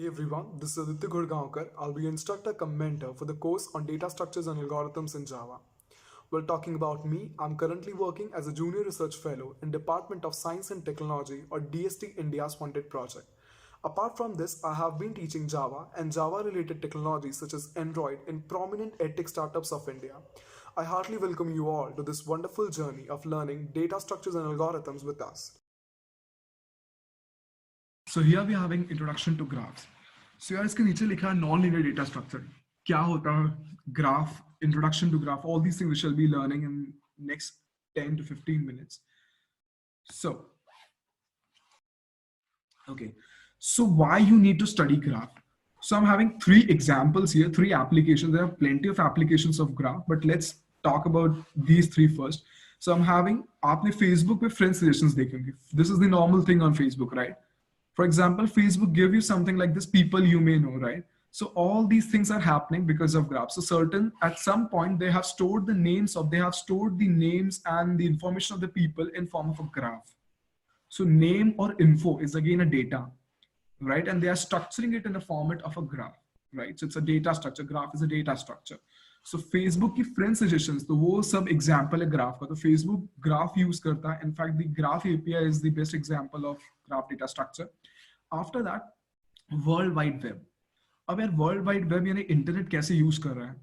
Hey everyone, this is Aditya Gurgaonkar. I'll be your instructor cum mentor for the course on data structures and algorithms in Java. Well, talking about me, I'm currently working as a junior research fellow in Department of Science and Technology or DST India's funded project. Apart from this, I have been teaching Java and Java related technologies such as Android in prominent edtech startups of India. I heartily welcome you all to this wonderful journey of learning data structures and algorithms with us. So here we are having introduction to graphs. So यार इसके नीचे लिखा है non-linear data structure. क्या होता है graph, introduction to graph, all these things we shall be learning in next 10 to 15 minutes. So, okay. So why you need to study graph? So I'm having three examples here, three applications. There are plenty of applications of graph, but let's talk about these three first. So I'm having, आपने Facebook पे friend suggestions देखेंगे. This is the normal thing on Facebook, right? For example, Facebook give you something like this, people you may know, right? So all these things are happening because of graphs. So at some point, they have stored the names and the information of the people in form of a graph. So name or info is again a data, right? And they are structuring it in the format of a graph, right? So it's a data structure. Graph is a data structure. So Facebook की friend suggestions, तो वो सब example है graph का. तो Facebook graph use करता है. In fact, the graph API is the best example of graph data structure. After that, World Wide Web. अब यार World Wide Web यानी इंटरनेट कैसे यूज कर रहा है,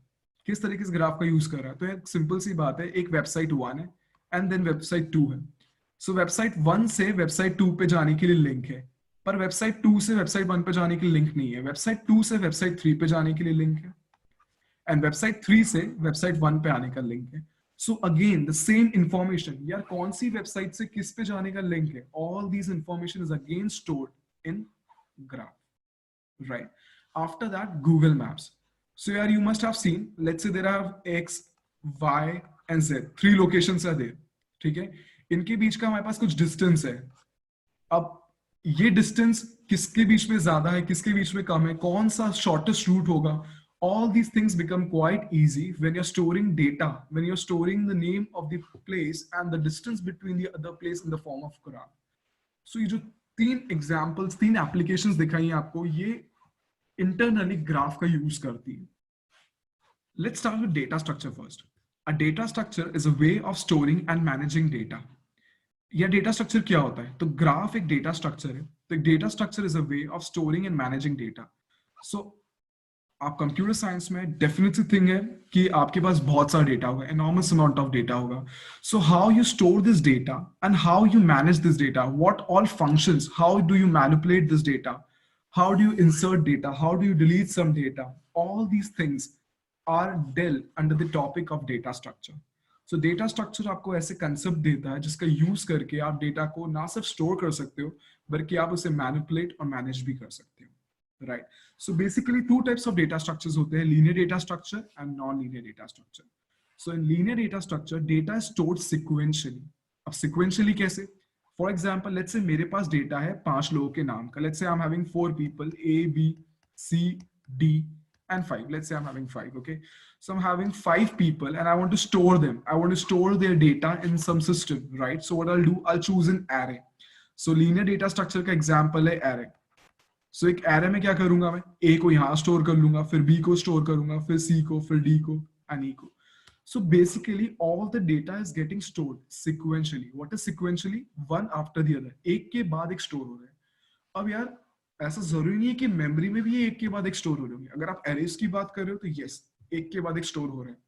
किस तरीके से ग्राफ का यूज कर रहा है. तो एक सिंपल सी बात है, एक वेबसाइट 1 है एंड देन वेबसाइट 2 है. सो वेबसाइट 1 से वेबसाइट 2 पे जाने के लिए लिंक है, पर वेबसाइट 2 से वेबसाइट 1 पे जाने के लिए लिंक नहीं है. वेबसाइट 2 से वेबसाइट 3 पे जाने के लिए लिंक है एंड वेबसाइट 3 से वेबसाइट 1 पे आने का लिंक है. So again the same information, यार कौन सी वेबसाइट से किस पे जाने का लिंक है, all these information is again stored in graph, right? After that, Google Maps. So here you must have seen, let's say there are X, Y and Z, three locations are there, ठीक है. इनके बीच का हमारे पास कुछ distance है. अब ये distance किसके बीच में ज्यादा है, किसके बीच में कम है, कौन सा शॉर्टेस्ट रूट होगा, all these things become quite easy when you're storing data, when you're storing the name of the place and the distance between the other place in the form of graph. So ये जो तीन examples, तीन applications दिखाई आपको, ये internally graph का use करती है. Let's start with data structure first. A data structure is a way of storing and managing data. या डेटा स्ट्रक्चर क्या होता है, तो ग्राफ एक डेटा स्ट्रक्चर है. तो data structure is a way of storing and managing data. So आप computer science में डेफिनेटली थिंग है कि आपके पास बहुत सारा डेटा होगा, enormous amount of data होगा. So how you store this data and how you manage this data, what all functions, how do you manipulate this data, how do you insert data, how do you delete some data, all these things are dealt under the topic of data structure. So data structure आपको ऐसे concept देता है जिसका use करके आप data को ना सिर्फ store कर सकते हो, बल्कि आप उसे manipulate और manage भी कर सकते हो. Right. So basically two types of data structures होते हैं, linear data structure and non-linear data structure. So in linear data structure, data is stored sequentially. अब sequentially कैसे? For example, let's say मेरे पास data है 5 लोगों के नाम का. Let's say I'm having 4 people, A, B, C, D, and 5. Let's say I'm having 5. Okay. So I'm having 5 people and I want to store them. I want to store their data in some system, right? So what I'll do, I'll choose an array. So linear data structure का example है array. सो एक array में क्या करूंगा, मैं ए को यहां store कर लूंगा, फिर बी को स्टोर करूंगा, फिर सी को, फिर डी को एंड ई को. So basically all the data is getting stored sequentially. What is sequentially? One after the other, एक के बाद एक स्टोर हो रहा है. अब यार ऐसा जरूरी नहीं है कि मेमोरी में भी ये एक के बाद एक स्टोर हो रहे होंगे. अगर आप एरेज की बात कर रहे हो तो यस, एक के बाद एक स्टोर हो रहे हैं.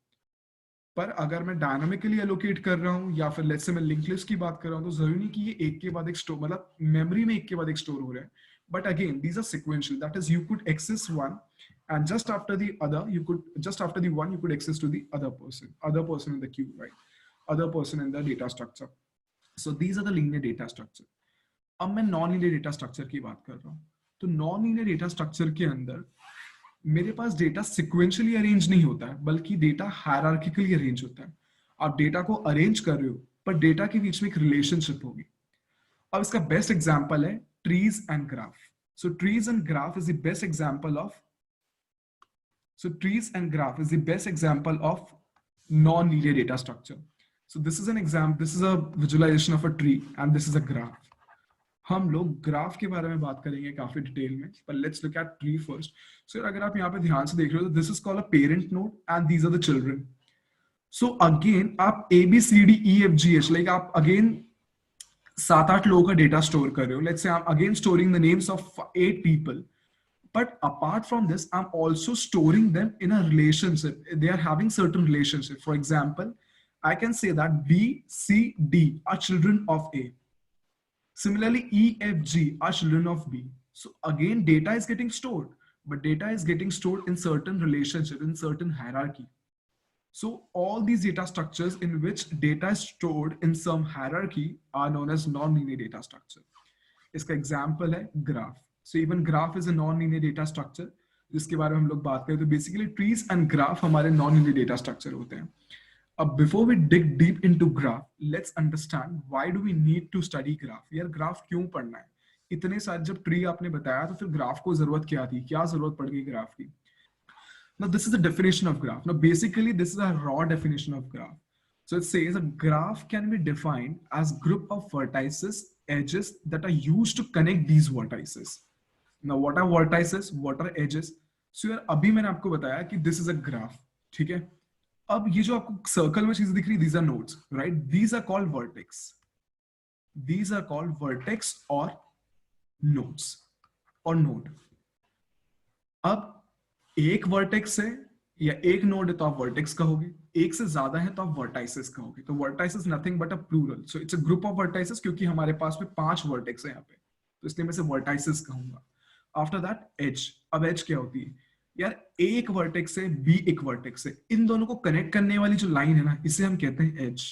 पर अगर मैं डायनामिकली एलोकेट कर रहा हूँ या फिर लेट्स से मैं लिंक लिस्ट की बात कर रहा हूँ, तो जरूरी नहीं कि ये एक के बाद एक स्टोर, मतलब मेमोरी में एक के बाद एक स्टोर हो रहे हैं. But again, these are sequential. That is, you could access one, and just after the one, you could access to the other person in the queue, right? Other person in the data structure. So these are the linear data structure. अब मैं non-linear data structure की बात कर रहा हूँ. तो non-linear data structure के अंदर मेरे पास डेटा sequentially arrange नहीं होता है, बल्कि डेटा hierarchically arrange होता है. आप डेटा को अरेंज कर रहे हो, पर डेटा के बीच में एक रिलेशनशिप होगी. अब इसका बेस्ट एग्जांपल है trees and graph. So trees and graph is the best example of non-linear data structure. So this is an example, this is a visualization of a tree and this is a graph. हम लोग graph के बारे में बात करेंगे काफी detail में, पर let's look at tree first. So अगर आप यहाँ पे ध्यान से देख रहे हो तो this is called a parent node and these are the children. So again आप A B C D E F G H, like आप अगेन 7-8 लोगों का डेटा स्टोर कर रहे हो. Let's say I am again storing the names of 8 people. But apart from this, I'm also storing them in a relationship. They are having certain relationship. For example, I can say that B, C, D are children of A. Similarly, E, F, G are children of B. So again, data is getting stored, but data is getting stored in certain relationship, in certain hierarchy. So all these data structures in which data is stored in some hierarchy are known as non-linear data structure. इसका example है graph. So even graph is a non-linear data structure, जिसके बारे में हम लोग बात करें तो basically trees and graph हमारे non-linear data structure होते हैं. अब before we dig deep into graph, let's understand why do we need to study graph. यार graph क्यों पढ़ना है? इतने सारे जब tree आपने बताया तो फिर graph को जरूरत क्या थी? क्या जरूरत पड़ गई graph की? Now this is the definition of graph. Now basically this is a raw definition of graph. So it says a graph can be defined as group of vertices, edges that are used to connect these vertices. Now what are vertices? What are edges? So यार अभी मैंने आपको बताया कि this is a graph, ठीक है? अब ये जो आपको सर्कल में चीजें दिख रही, these are nodes, right? These are called vertex. These are called vertex or nodes or node. अब एक वर्टेक्स है या एक नोड है तो आप वर्टेक्स कहोगे, एक से ज्यादा है तो आप वर्टाइसेस कहोगे. तो vertices nothing but a plural, so it's a group of vertices, क्योंकि हमारे पास में 5 वर्टेक्स है यहाँ पे, तो इसलिए मैं इसे वर्टाइसेस कहूंगा. After that edge. अब एज क्या होती है यार? ए एक वर्टेक्स है, बी एक वर्टेक्स है, इन दोनों को कनेक्ट करने वाली जो लाइन है ना, इसे हम कहते हैं एज.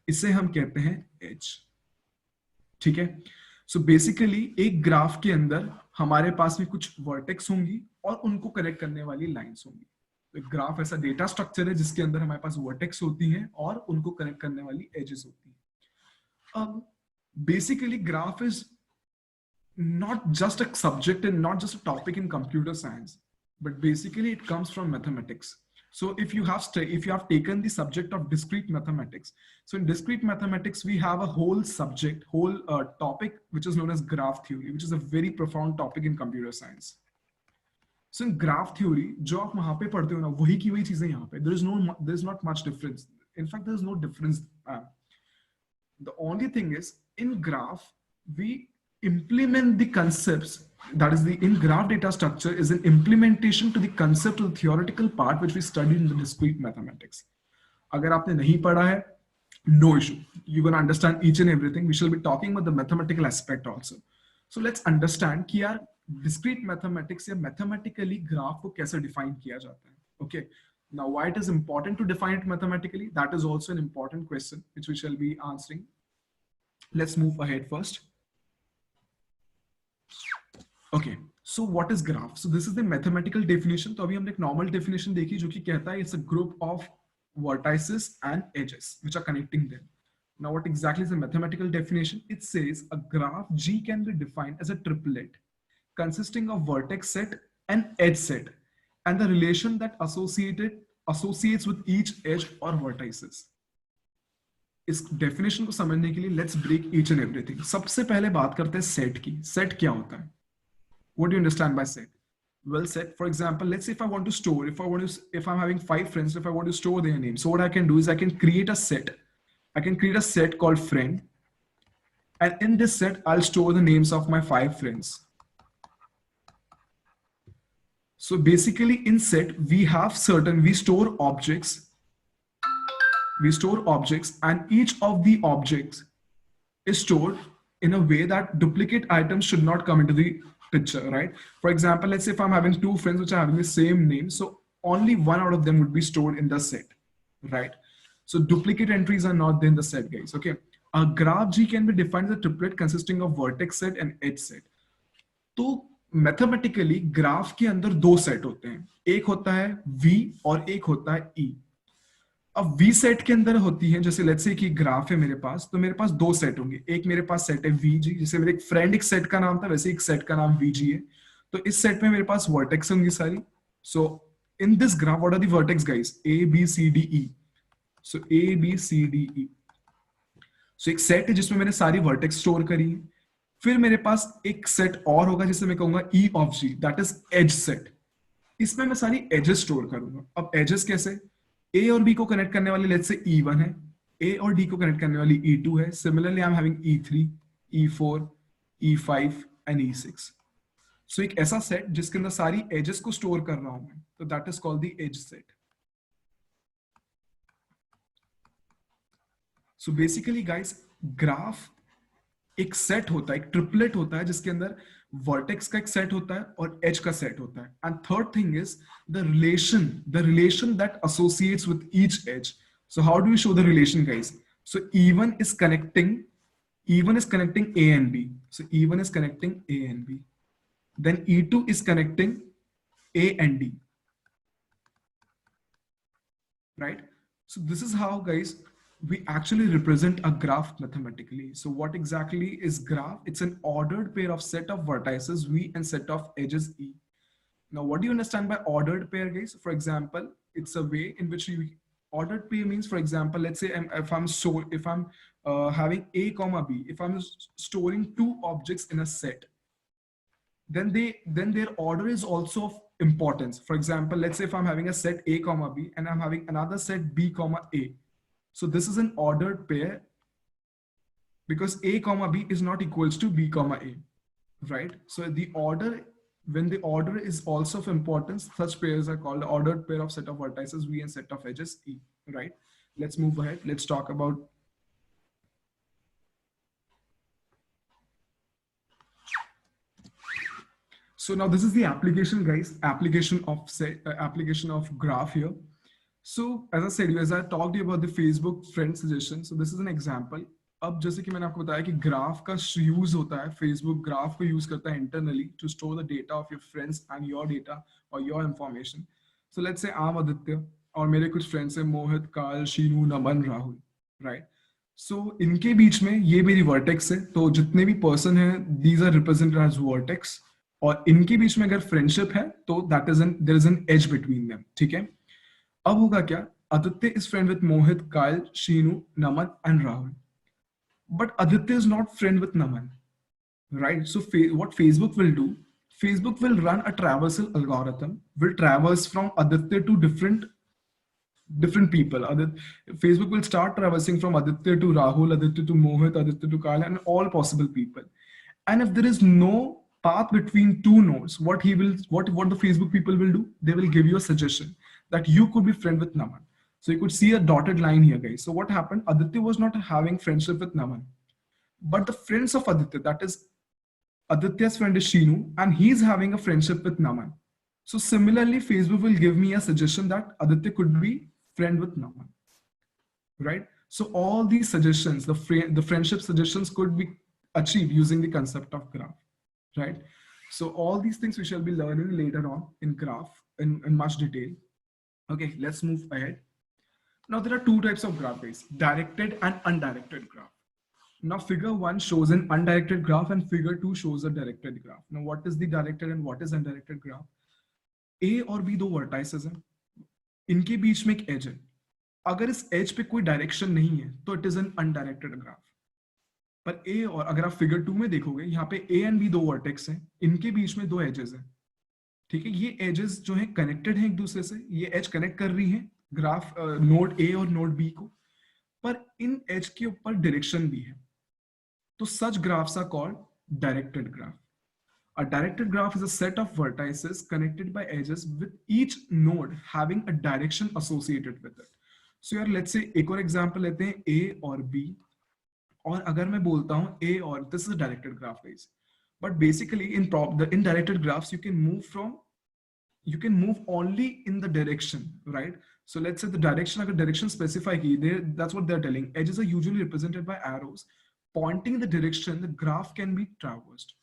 इसे हम कहते हैं एज, ठीक है? सो बेसिकली एक ग्राफ के अंदर हमारे पास में कुछ वर्टेक्स होंगी और उनको कनेक्ट करने वाली लाइंस होंगी. तो ग्राफ ऐसा डेटा स्ट्रक्चर है जिसके अंदर हमारे पास वर्टेक्स होती हैं और उनको कनेक्ट करने वाली एजेस होती हैं. अब basically graph is not just a subject and not just a topic in computer science, but basically it comes from mathematics. So if you have taken the subject of discrete mathematics, so in discrete mathematics we have a whole subject, whole topic which is known as graph theory, which is a very profound topic in computer science. So in graph theory, जो आप वहां पे पढ़ते हो ना, वही की वही चीजें यहाँ पे. There is not much difference. In fact, there is no difference. The only thing is in graph we implement the concepts, that is the in graph data structure is an implementation to the concept of the theoretical part which we studied in the discrete mathematics. अगर आपने नहीं पढ़ा है, no issue, you're going to understand each and everything. We shall be talking about the mathematical aspect also. So let's understand कि यार discrete mathematics या mathematically graph को कैसे define किया जाता है. Okay, now why it is important to define it mathematically, that is also an important question which we shall be answering. Let's move ahead first. Okay, so what is graph? So this is the mathematical definition. तो अभी हमने एक normal definition देखी जो कि कहता है it's a group of vertices and edges which are connecting them. Now what exactly is the mathematical definition? It says a graph G can be defined as a triplet consisting of vertex set and edge set and the relation that associates with each edge or vertices. इस definition को समझने के लिए let's break each and everything. सबसे पहले बात करते हैं सेट की. सेट क्या होता है? What do you understand by set? Well, set, for example, let's say if I want to store, if I'm having 5 friends, if I want to store their names, so what I can do is I can create a set. I can create a set called friend. And in this set, I'll store the names of my 5 friends. So basically in set, we store objects. We store objects and each of the objects is stored in a way that duplicate items should not come into the picture, right? For example, let's say if I'm having 2 friends which are having the same name, so only one out of them would be stored in the set, right? So duplicate entries are not there in the set, guys. Okay, a graph G can be defined as a triplet consisting of vertex set and edge set. तो mathematically graph के अंदर 2 set होते हैं, एक होता है V और एक होता है E. अब V सेट के अंदर होती है, जैसे लेट्स से कि ग्राफ है मेरे पास, तो मेरे पास 2 सेट होंगे. एक मेरे पास सेट है VG, जैसे मेरे एक फ्रेंड एक सेट का नाम था, वैसे एक सेट का नाम VG है. तो इस सेट में मेरे पास वर्टेक्स होंगी सारी. So in this graph what are the vertex guys? A B C D E. सो A B C D E. So एक सेट है जिसमें मैंने सारी वर्टेक्स स्टोर करी है. फिर मेरे पास एक सेट और होगा जिसे मैं कहूंगा E of G, that is edge set. इसमें मैं सारी एजेस स्टोर करूंगा। अब एजेस कैसे? ए और बी को कनेक्ट करने वाली लेट्स से E1 है, ए और डी को कनेक्ट करने वाली E2 है, similarly I am having E3, E4, E5 and E6। सो एक ऐसा सेट जिसके अंदर सारी एजेस को स्टोर कर रहा हूं मैं, तो that is called the edge set. So basically guys, graph एक सेट होता है, एक ट्रिपलेट होता है जिसके अंदर वर्टेक्स का एक सेट होता है और एज का सेट होता है। And third thing is the relation that associates with each edge. So how do we show the relation guys? So E1 is connecting A and B. So E1 is connecting A and B. Then E2 is connecting A and D. Right? So this is how, guys, we actually represent a graph mathematically. So what exactly is graph? It's an ordered pair of set of vertices V and set of edges E. Now, what do you understand by ordered pair, guys? For example, it's a way in which you ordered pair means, for example, let's say if I'm having A comma B, if I'm storing two objects in a set, then their order is also of importance. For example, let's say if I'm having a set A comma B and I'm having another set B comma A. So this is an ordered pair because A comma B is not equals to B comma A, right? So the order, when the order is also of importance, such pairs are called ordered pair of set of vertices V and set of edges E, right? Let's move ahead. Let's talk about so now this is the application, guys, application of graph here. So as I said, as I talked to you about the Facebook friend suggestion, so this is an example. अब जैसे कि मैंने आपको बताया कि graph का use होता है, फेसबुक ग्राफ को यूज करता है internally to store the data of your friends and your data और your information. So let's say um Aditya और मेरे कुछ फ्रेंड्स हैं, मोहित, काल, शीनू, नमन, राहुल, राइट? सो इनके बीच में ये मेरी वर्टेक्स है, तो जितने भी पर्सन हैं these are represented as vertex, और इनके बीच में अगर फ्रेंडशिप है तो that is an there is an edge between them, ठीक है? अब होगा क्या? Aditya is friend with Mohit, Kayal, Sheenu, Naman and Rahul, but Aditya is not friend with Naman, right? So what Facebook will do, Facebook will run a traversal algorithm, will traverse from Aditya to different people. Facebook will start traversing from Aditya to Rahul, Aditya to Mohit, Aditya to Kala, and all possible people. And if there is no path between two nodes, what the Facebook people will do, they will give you a suggestion that you could be friend with Naman. So you could see a dotted line here, guys. So what happened? Aditya was not having friendship with Naman, but the friends of Aditya, that is Aditya's friend is Sheenu, and he's having a friendship with Naman. So similarly, Facebook will give me a suggestion that Aditya could be friend with Naman, right? So all these suggestions, the friendship suggestions could be achieved using the concept of graph, right? So all these things we shall be learning later on in graph in much detail. Okay, let's move ahead. Now there are two types of graph, guys, directed and undirected graph. Now figure 1 shows an undirected graph and figure 2 shows a directed graph. Now what is the directed and what is undirected graph? A और B दो vertices हैं, इनके बीच में एक edge है। अगर इस edge पे कोई direction नहीं है तो it is an undirected graph. पर A और अगर आप figure 2 में देखोगे, यहाँ पे A and B दो vertex हैं, इनके बीच में दो edges हैं, ठीक है? ये edges जो हैं connected हैं एक दूसरे से, ये edge connect कर रही हैं ग्राफ नोड ए और नोड बी को, पर इन एज के ऊपर डायरेक्शन भी है, तो such graphs are called directed graph. A directed graph is a set of vertices connected by edges with each node having a direction associated with it. So यार let's say एक और example लेते हैं A और B, और अगर मैं बोलता हूँ A और this is a directed graph guys, but basically in directed graphs you can move only in the direction, right? So let's say the direction, अगर direction specify की, that's what they're telling. Edges are usually represented by arrows pointing the direction the graph can be traversed.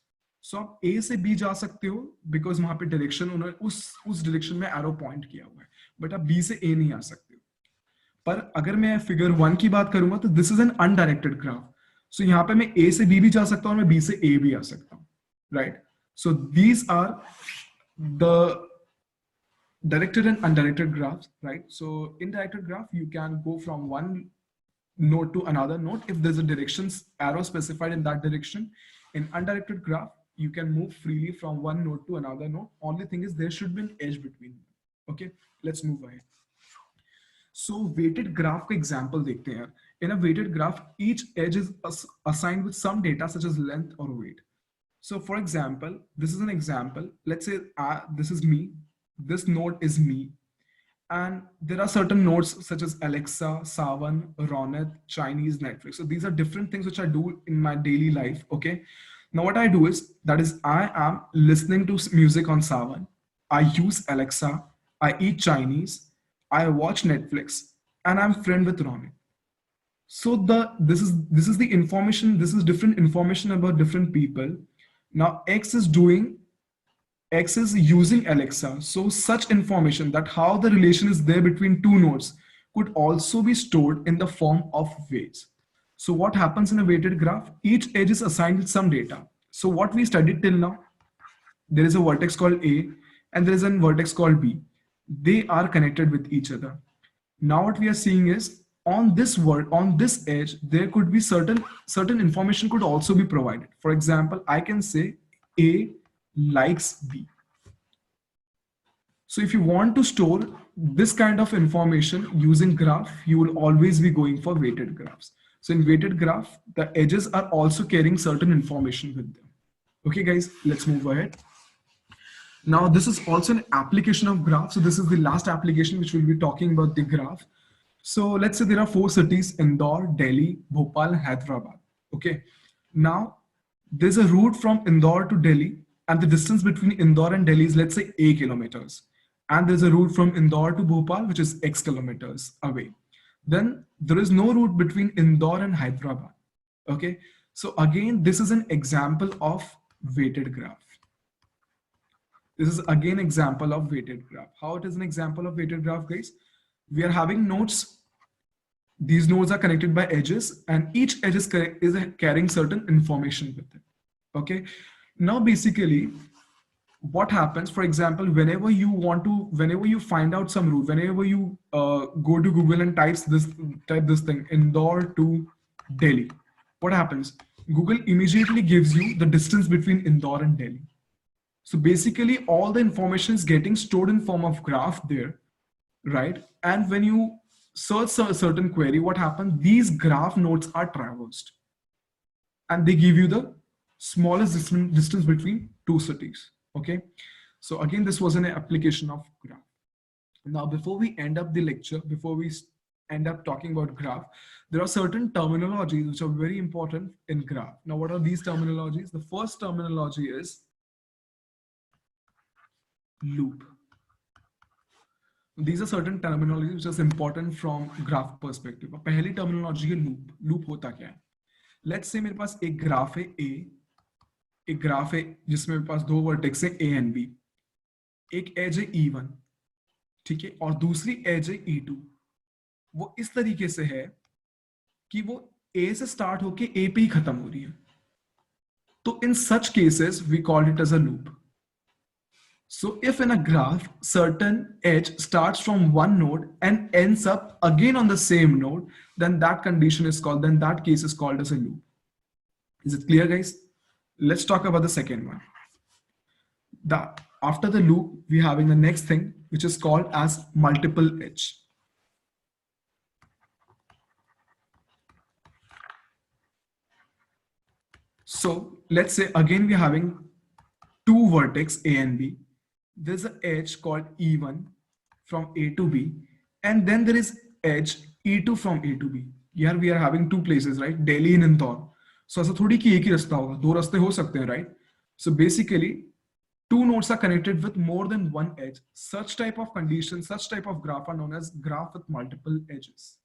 So आप A से B जा सकते हो because वहां पे direction उन्होंने उस direction में arrow point किया हुआ है, but आप B से A नहीं आ सकते हो. पर अगर मैं figure 1 की बात करूंगा तो this is an undirected graph. So यहाँ पे मैं A से B भी जा सकता हूँ और मैं B से A भी आ सकता हूँ, right? So these are the directed and undirected graphs, right? So in directed graph, you can go from one node to another node if there's a directions arrow specified in that direction. In undirected graph, you can move freely from one node to another node. Only thing is there should be an edge between them. Okay, let's move ahead. So weighted graph का example देखते हैं यार. In a weighted graph, each edge is assigned with some data such as length or weight. So for example, this is an example. Let's say this is me. This node is me. And there are certain nodes such as Alexa, Savan, Ronit, Chinese, Netflix. So these are different things which I do in my daily life. Okay. Now what I do is, that is, I am listening to music on Savan. I use Alexa. I eat Chinese. I watch Netflix, and I'm friend with Ronit. So this is the information. This is different information about different people. Now X is using Alexa. So such information, that how the relation is there between two nodes, could also be stored in the form of weights. So what happens in a weighted graph? Each edge is assigned with some data. So what we studied till now, there is a vertex called A and there is a vertex called B. They are connected with each other. Now what we are seeing is, on this edge, there could be certain information could also be provided. For example, I can say A likes B. So if you want to store this kind of information using graph, you will always be going for weighted graphs. So in weighted graph, the edges are also carrying certain information with them. Okay, guys, let's move ahead. Now, this is also an application of graph. So this is the last application which we'll be talking about the graph. So let's say there are 4 cities: Indore, Delhi, Bhopal, Hyderabad. Okay. Now, there's a route from Indore to Delhi, and the distance between Indore and Delhi is, let's say, A kilometers. And there's a route from Indore to Bhopal, which is X kilometers away. Then there is no route between Indore and Hyderabad. Okay. So again, this is an example of weighted graph. This is again example of weighted graph. How it is an example of weighted graph, guys? We are having nodes. These nodes are connected by edges, and each edge is carrying certain information with it. Okay. Now, basically, what happens, for example, whenever you find out some route, whenever you go to Google and type this thing, Indore to Delhi, what happens? Google immediately gives you the distance between Indore and Delhi. So basically, all the information is getting stored in form of graph there, right? And when you search a certain query, what happens? These graph nodes are traversed, and they give you the smallest distance between two cities. Okay. So again, this was an application of graph. Now, before we end up the lecture, before we end up talking about graph, there are certain terminologies which are very important in graph. Now, what are these terminologies? The first terminology is loop. These are certain terminologies which is important from graph perspective. पहली terminology है loop. Loop होता क्या है? Let's say मेरे पास एक graph है A, एक graph है जिसमें मेरे पास 2 वर्टेक्स है A and B, एक एज है E1, ठीक है, और दूसरी एज है E2. वो इस तरीके से है कि वो A से स्टार्ट होके A पे ही खत्म हो रही है. तो in such cases we call it as a loop. So if in a graph certain edge starts from one node and ends up again on the same node, then that case is called as a loop. Is it clear, guys? Let's talk about the second one. After the loop, we're having the next thing, which is called as multiple edge. So let's say again we're having 2 vertex A and B. There's an edge called E1 from A to B, and then there is edge E2 from A to B. Here we are having 2 places, right? Delhi and Indore. So ऐसा थोड़ी कि एक ही रास्ता होगा, 2 रास्ते हो सकते हैं, right? So basically, 2 nodes are connected with more than one edge. Such type of conditions, such type of graph are known as graph with multiple edges.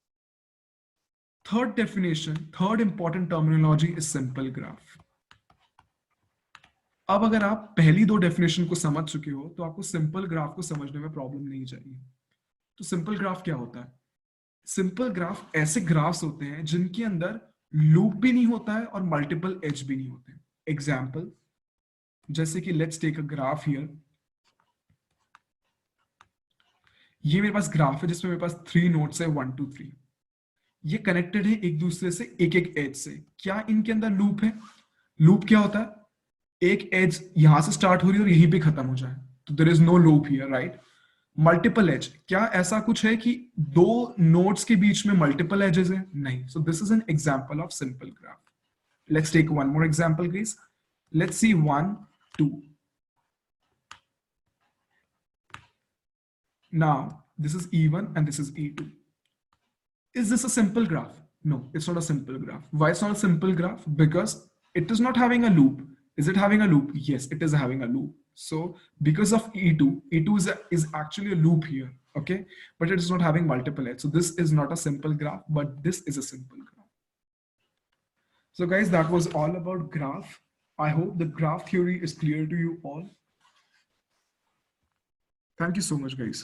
Third definition, third important terminology is simple graph. अब अगर आप पहली 2 definition को समझ चुके हो तो आपको सिंपल ग्राफ को समझने में प्रॉब्लम नहीं चाहिए. तो सिंपल ग्राफ क्या होता है? सिंपल ग्राफ ऐसे ग्राफ्स होते हैं जिनके अंदर लूप भी नहीं होता है और मल्टीपल एज भी नहीं होते हैं. एग्जाम्पल, जैसे कि let's take a graph here. ये मेरे पास ग्राफ है जिसमें मेरे पास 3 नोड्स है 1 2 3. ये कनेक्टेड है एक दूसरे से एक एज से. क्या इनके अंदर लूप है? लूप क्या होता है? एक एज यहां से स्टार्ट हो रही है और यहीं पे खत्म हो जाए, तो there is no loop here, right? Multiple edge, क्या ऐसा कुछ है कि दो नोड्स के बीच में मल्टीपल एजेस है? नहीं. So this is an example of simple graph. Let's take one more example, guys. Let's see 1, 2. Now, this is E1 and this is E2. Is this a simple graph? No, it's not a simple graph. Why it's not a simple graph? Because it is not having a loop. Is it having a loop? Yes, it is having a loop. So because of E2, E2 is actually a loop here, okay? But it is not having multiple edges. So this is not a simple graph, but this is a simple graph. So guys, that was all about graph. I hope the graph theory is clear to you all. Thank you so much, guys.